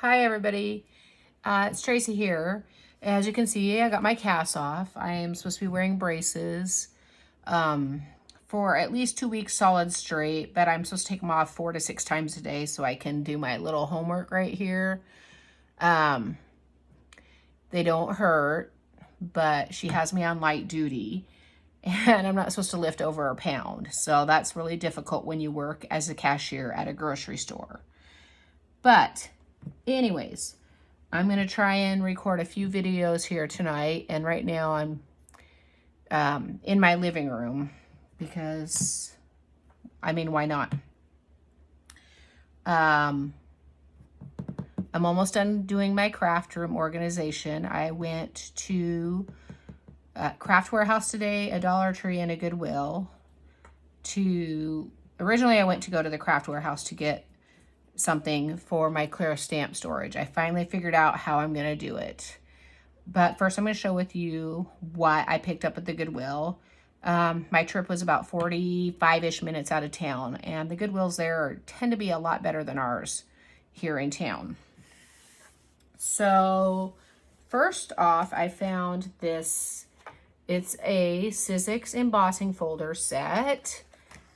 Hi everybody, it's Tracy here. As you can see, I got my cast off. I am supposed to be wearing braces for at least 2 weeks solid straight, but I'm supposed to take them off 4 to 6 times a day so I can do my little homework right here. They don't hurt, but she has me on light duty and I'm not supposed to lift over a pound. So that's really difficult when you work as a cashier at a grocery store. But anyways, I'm going to try and record a few videos here tonight. And right now I'm in my living room because, I mean, why not? I'm almost done doing my craft room organization. I went to Craft Warehouse today, a Dollar Tree, and a Goodwill. Originally I went to go to the Craft Warehouse to get something for my clear stamp storage. I finally figured out how I'm going to do it. But first I'm going to show with you what I picked up at the Goodwill. My trip was about 45-ish minutes out of town, and the Goodwills there tend to be a lot better than ours here in town. So first off, I found this. It's a Sizzix embossing folder set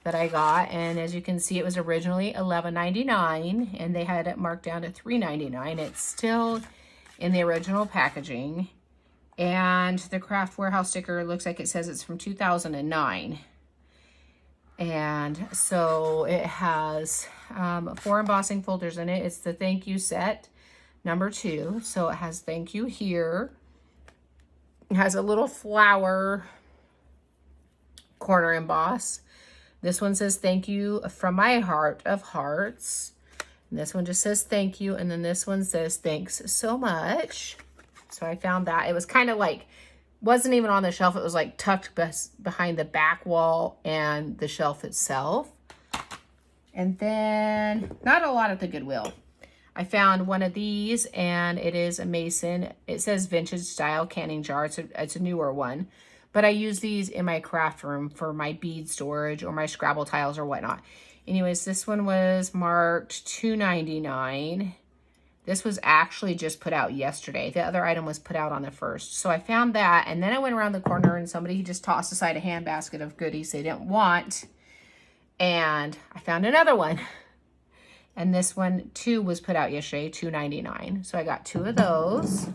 that I got, and as you can see, it was originally $11.99 and they had it marked down to $3.99. It's still in the original packaging, and the Craft Warehouse sticker looks like it says it's from 2009. And so it has 4 embossing folders in it. It's the thank you set number 2. So it has thank you here. It has a little flower corner emboss. This one says thank you from my heart of hearts. And this one just says thank you. And then this one says thanks so much. So I found that. It was kind of like, wasn't even on the shelf. It was like tucked behind the back wall and the shelf itself. And then, not a lot at the Goodwill. I found one of these, and it is a Mason. It says vintage style canning jar. It's a newer one. But I use these in my craft room for my bead storage or my Scrabble tiles or whatnot. Anyways, this one was marked $2.99. This was actually just put out yesterday. The other item was put out on the 1st. So I found that, and then I went around the corner and somebody just tossed aside a handbasket of goodies they didn't want. And I found another one. And this one too was put out yesterday, $2.99. So I got 2 of those.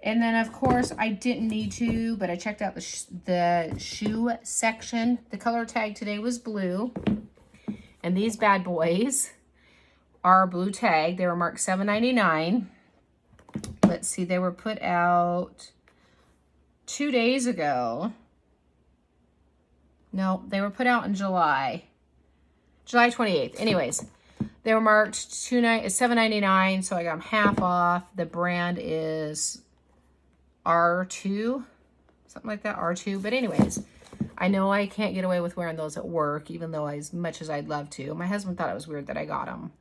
And then, of course, I didn't need to, but I checked out the shoe section. The color tag today was blue. And these bad boys are blue tag. They were marked $7.99. Let's see, they were put out 2 days ago. No, they were put out in July 28th. Anyways, they were marked $7.99, so I got them half off. The brand is R2, something like that, R2. But anyways, I know I can't get away with wearing those at work, even though as much as I'd love to. My husband thought it was weird that I got them.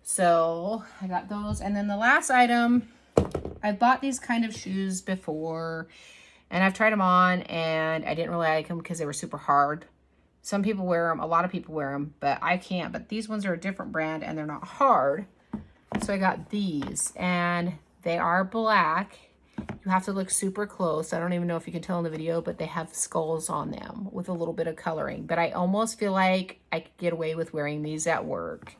So I got those. And then the last item, I've bought these kind of shoes before, and I've tried them on, and I didn't really like them because they were super hard. Some people wear them, a lot of people wear them, but I can't. But these ones are a different brand, and they're not hard. So I got these, and they are black. You have to look super close. I don't even know if you can tell in the video, but they have skulls on them with a little bit of coloring. But I almost feel like I could get away with wearing these at work.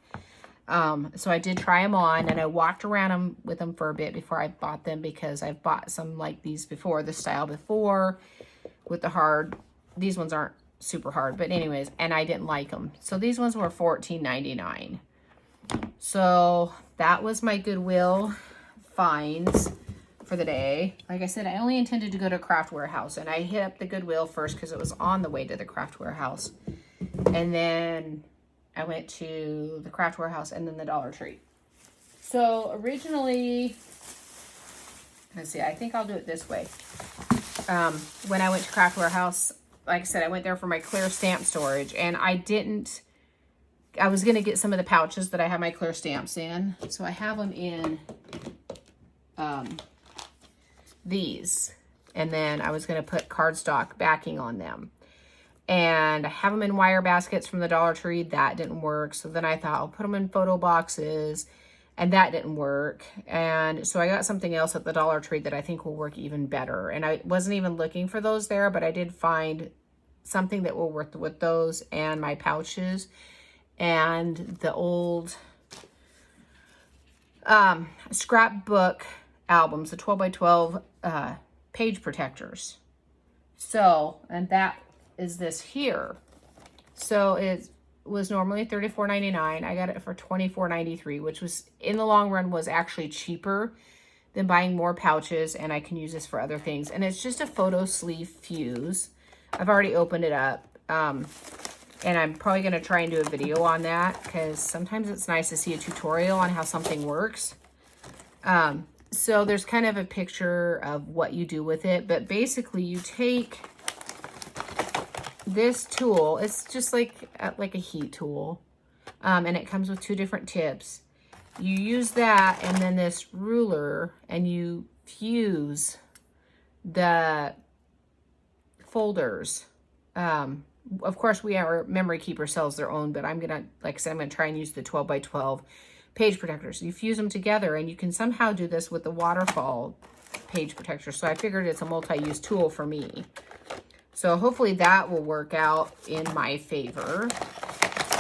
So I did try them on, and I walked around with them for a bit before I bought them, because I've bought some like these before, this style before, with the hard. These ones aren't super hard, but anyways, and I didn't like them. So these ones were $14.99. So that was my Goodwill finds for the day. Like I said, I only intended to go to Craft Warehouse, and I hit up the Goodwill first because it was on the way to the Craft Warehouse. And then I went to the Craft Warehouse and then the Dollar Tree. So originally, let's see, I think I'll do it this way. When I went to Craft Warehouse, like I said, I went there for my clear stamp storage, and I was going to get some of the pouches that I have my clear stamps in. So I have them in these, and then I was going to put cardstock backing on them. And I have them in wire baskets from the Dollar Tree. That didn't work. So then I thought I'll put them in photo boxes and that didn't work. And so I got something else at the Dollar Tree that I think will work even better. And I wasn't even looking for those there, but I did find something that will work with those and my pouches and the old scrapbook albums, the 12 by 12 page protectors. So, and that is this here. So it was normally $34.99. I got it for $24.93, which was, in the long run, was actually cheaper than buying more pouches, and I can use this for other things. And it's just a photo sleeve fuse. I've already opened it up, and I'm probably going to try and do a video on that, because sometimes it's nice to see a tutorial on how something works. So there's kind of a picture of what you do with it, but basically you take this tool. It's just like a heat tool, and it comes with 2 different tips. You use that and then this ruler, and you fuse the folders. Of course, our memory keeper sells their own, but I'm gonna, like I said, I'm gonna try and use the 12 by 12 page protectors. You fuse them together, and you can somehow do this with the waterfall page protector. So I figured it's a multi-use tool for me. So hopefully that will work out in my favor.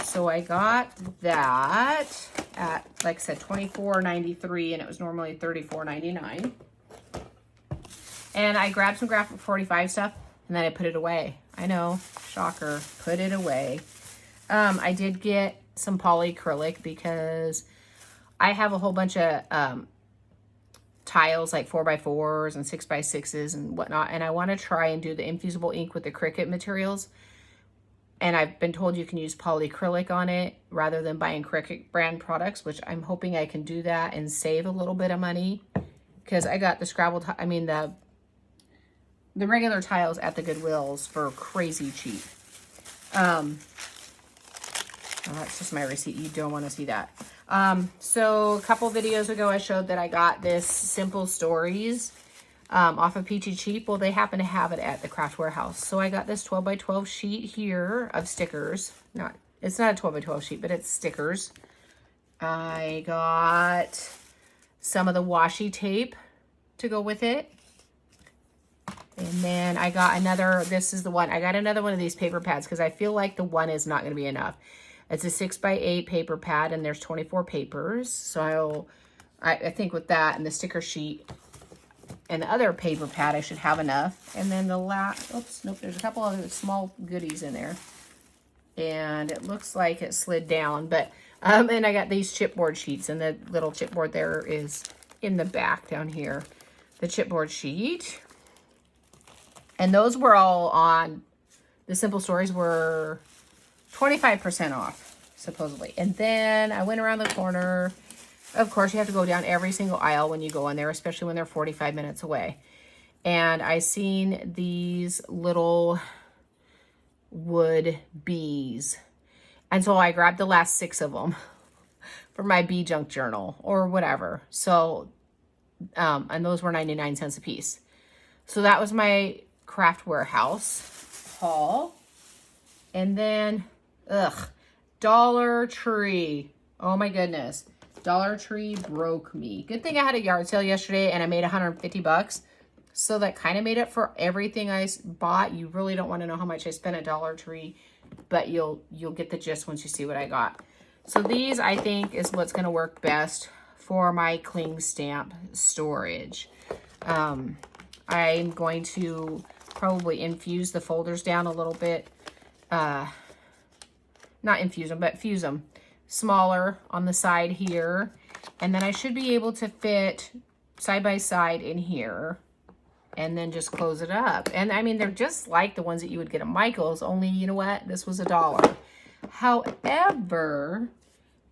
So I got that at, like I said, $24.93, and it was normally $34.99. And I grabbed some Graphic 45 stuff, and then I put it away. I know, shocker, put it away. I did get some polyacrylic because I have a whole bunch of tiles, like 4x4s and 6x6s and whatnot, and I want to try and do the infusible ink with the Cricut materials. And I've been told you can use polyacrylic on it rather than buying Cricut brand products, which I'm hoping I can do that and save a little bit of money, because I got the Scrabble, the regular tiles at the Goodwills for crazy cheap. Oh, that's just my receipt. You don't want to see that. So a couple videos ago, I showed that I got this Simple Stories off of Peachy Cheap. Well, they happen to have it at the Craft Warehouse. So I got this 12 by 12 sheet here of stickers. It's not a 12 by 12 sheet, but it's stickers. I got some of the washi tape to go with it. And then I got another, this is the one, I got another one of these paper pads because I feel like the one is not going to be enough. It's a 6x8 paper pad, and there's 24 papers. So I think with that and the sticker sheet and the other paper pad, I should have enough. And then the last, oops, nope, there's a couple other small goodies in there. And it looks like it slid down, but, and I got these chipboard sheets, and the little chipboard there is in the back down here, the chipboard sheet. And those were all on, the Simple Stories were 25% off, supposedly. And then I went around the corner. Of course, you have to go down every single aisle when you go in there, especially when they're 45 minutes away. And I seen these little wood bees. And so I grabbed the last 6 of them for my bee junk journal or whatever. So, and those were 99 cents a piece. So that was my Craft Warehouse haul. And then, Dollar Tree. Oh my goodness. Dollar Tree broke me. Good thing I had a yard sale yesterday and I made $150. So that kind of made up for everything I bought. You really don't want to know how much I spent at Dollar Tree, but you'll get the gist once you see what I got. So these, I think, is what's going to work best for my cling stamp storage. I'm going to probably infuse the folders down a little bit. Not infuse them, but fuse them smaller on the side here. And then I should be able to fit side by side in here and then just close it up. And I mean, they're just like the ones that you would get at Michael's, only, you know what? This was $1. However,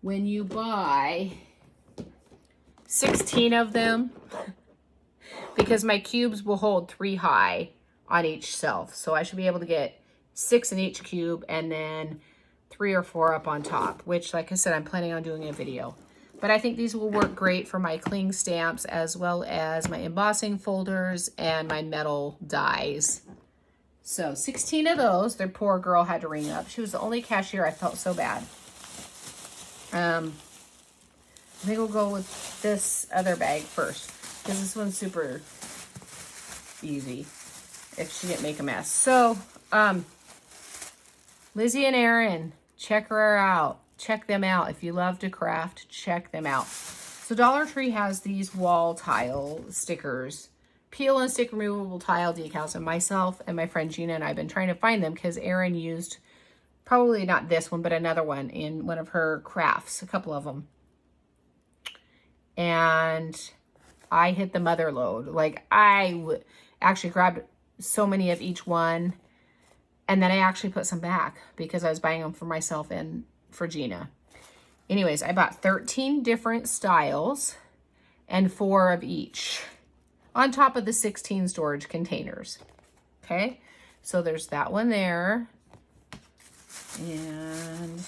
when you buy 16 of them, because my cubes will hold 3 high on each shelf. So I should be able to get 6 in each cube and then 3 or 4 up on top, which, like I said, I'm planning on doing a video. But I think these will work great for my cling stamps as well as my embossing folders and my metal dies. So 16 of those. Their poor girl had to ring up. She was the only cashier. I felt so bad. I think we'll go with this other bag first, because this one's super easy if she didn't make a mess. So, Lizzie and Aaron, check her out. Check them out. If you love to craft, check them out. So Dollar Tree has these wall tile stickers, peel and stick removable tile decals, and myself and my friend Gina and I have been trying to find them because Erin used probably not this one, but another one in one of her crafts, a couple of them. And I hit the mother load. Like, I actually grabbed so many of each one, and then I actually put some back because I was buying them for myself and for Gina. Anyways, I bought 13 different styles and 4 of each on top of the 16 storage containers. Okay, so there's that one there. And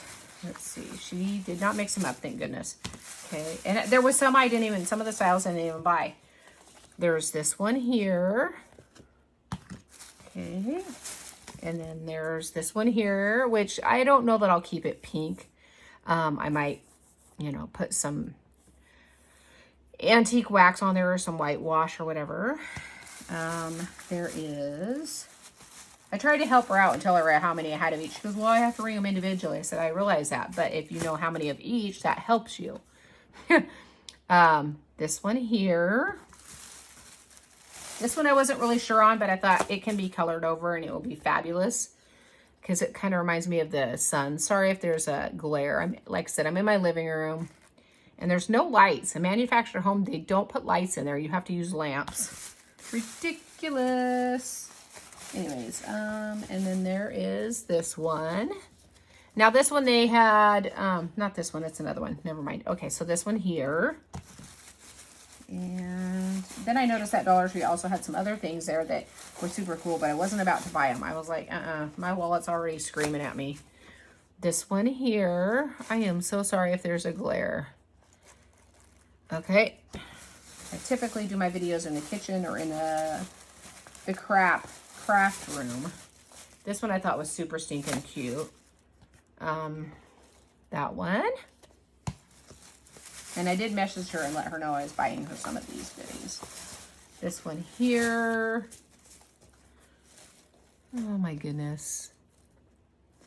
let's see, she did not mix them up, thank goodness. Okay, and there was some some of the styles I didn't even buy. There's this one here. Okay, and then there's this one here, which I don't know that I'll keep it pink. I might, you know, put some antique wax on there or some whitewash or whatever. There is, I tried to help her out and tell her how many I had of each. She goes, well, I have to ring them individually. I said, I realize that, but if you know how many of each, that helps you. This one here. This one I wasn't really sure on, but I thought it can be colored over and it will be fabulous because it kind of reminds me of the sun. Sorry if there's a glare. Like I said, I'm in my living room and there's no lights. A manufactured home, they don't put lights in there. You have to use lamps. Ridiculous. Anyways, and then there is this one. Now this one they had, not this one, it's another one. Never mind. Okay, so this one here. And then I noticed that Dollar Tree also had some other things there that were super cool, but I wasn't about to buy them. I was like, my wallet's already screaming at me. This one here, I am so sorry if there's a glare. Okay. I typically do my videos in the kitchen or in the craft room. This one I thought was super stinking cute. That one. And I did message her and let her know I was buying her some of these goodies. This one here. Oh my goodness.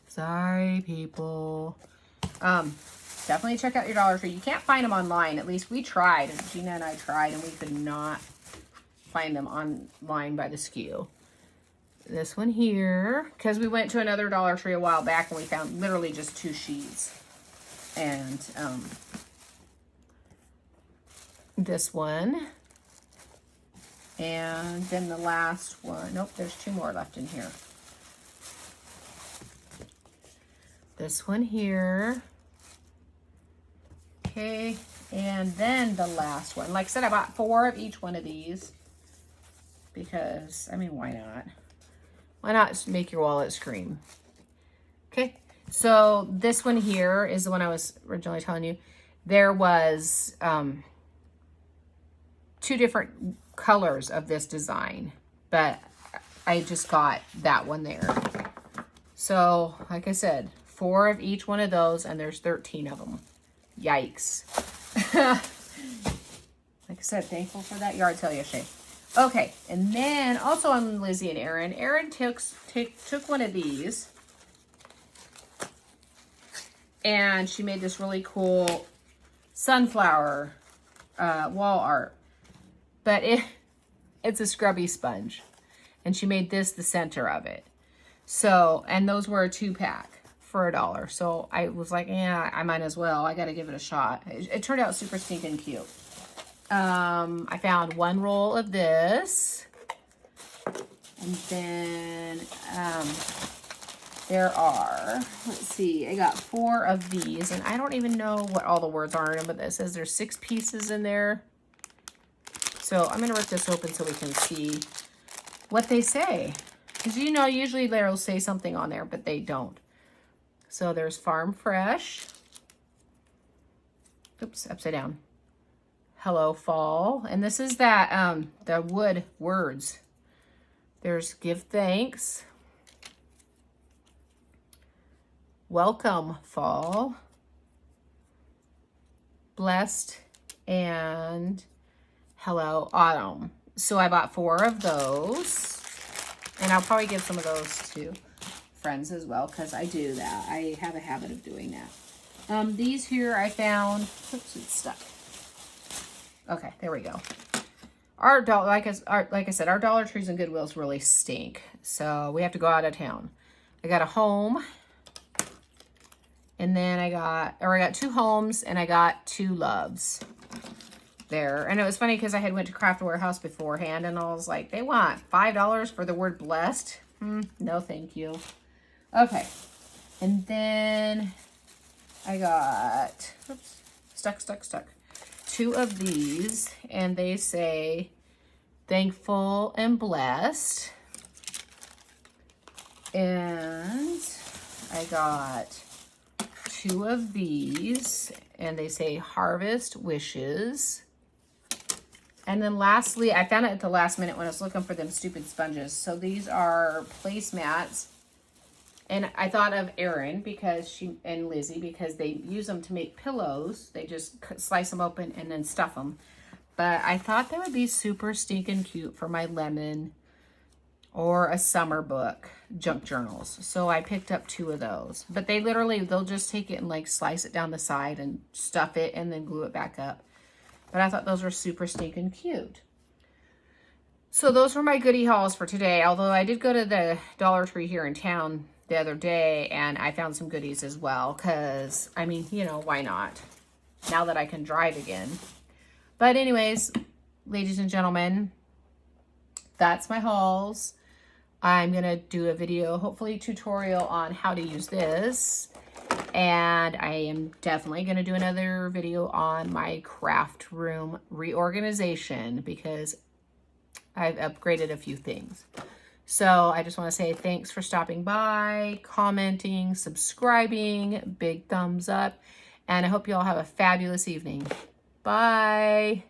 Sorry, people. Definitely check out your Dollar Tree. You can't find them online. At least we tried. Gina and I tried and we could not find them online by the SKU. This one here. Because we went to another Dollar Tree a while back and we found literally just 2 sheets. And, this one, and then the last one. Nope, there's 2 more left in here. This one here. Okay, and then the last one. Like I said, I bought 4 of each one of these because, I mean, why not? Why not make your wallet scream? Okay, so this one here is the one I was originally telling you. There was 2 different colors of this design, but I just got that one there. So, like I said, 4 of each one of those, and there's 13 of them. Yikes. Like I said, thankful for that yard sale yesterday. Okay, and then also on Lizzie and Aaron. Aaron took one of these, and she made this really cool sunflower wall art. But it's a scrubby sponge. And she made this the center of it. So, and those were a 2-pack for $1. So I was like, yeah, I might as well. I got to give it a shot. It turned out super stinking cute. I found 1 roll of this. And then there are, let's see, I got 4 of these. And I don't even know what all the words are in them, but it says there's 6 pieces in there. So I'm going to rip this open so we can see what they say. Because, you know, usually they'll say something on there, but they don't. So there's Farm Fresh. Oops, upside down. Hello, Fall. And this is that, the wood words. There's Give Thanks. Welcome, Fall. Blessed and Hello Autumn. So I bought 4 of those, and I'll probably give some of those to friends as well, because I do that. I have a habit of doing that. These here I found, oops, it's stuck. Okay, there we go. Like I said, our Dollar Trees and Goodwills really stink. So we have to go out of town. I got a home. And then I got 2 homes and I got 2 loves there. And it was funny because I had went to Craft Warehouse beforehand and I was like, they want $5 for the word blessed. No, thank you. Okay. And then I got, oops, stuck. 2 of these, and they say thankful and blessed. And I got 2 of these, and they say harvest wishes. And then lastly, I found it at the last minute when I was looking for them stupid sponges. So these are placemats. And I thought of Erin and Lizzie because they use them to make pillows. They just slice them open and then stuff them. But I thought they would be super stinking cute for my lemon or a summer book junk journals. So I picked up 2 of those. But they'll just take it and like slice it down the side and stuff it and then glue it back up. But I thought those were super stinking cute. So those were my goodie hauls for today. Although I did go to the Dollar Tree here in town the other day and I found some goodies as well, because I mean, you know, why not now that I can drive again. But anyways, ladies and gentlemen, that's my hauls. I'm gonna do a video, hopefully a tutorial on how to use this, and I am definitely gonna do another video on my craft room reorganization because I've upgraded a few things. So I just want to say thanks for stopping by, commenting, subscribing, big thumbs up, and I hope you all have a fabulous evening. Bye.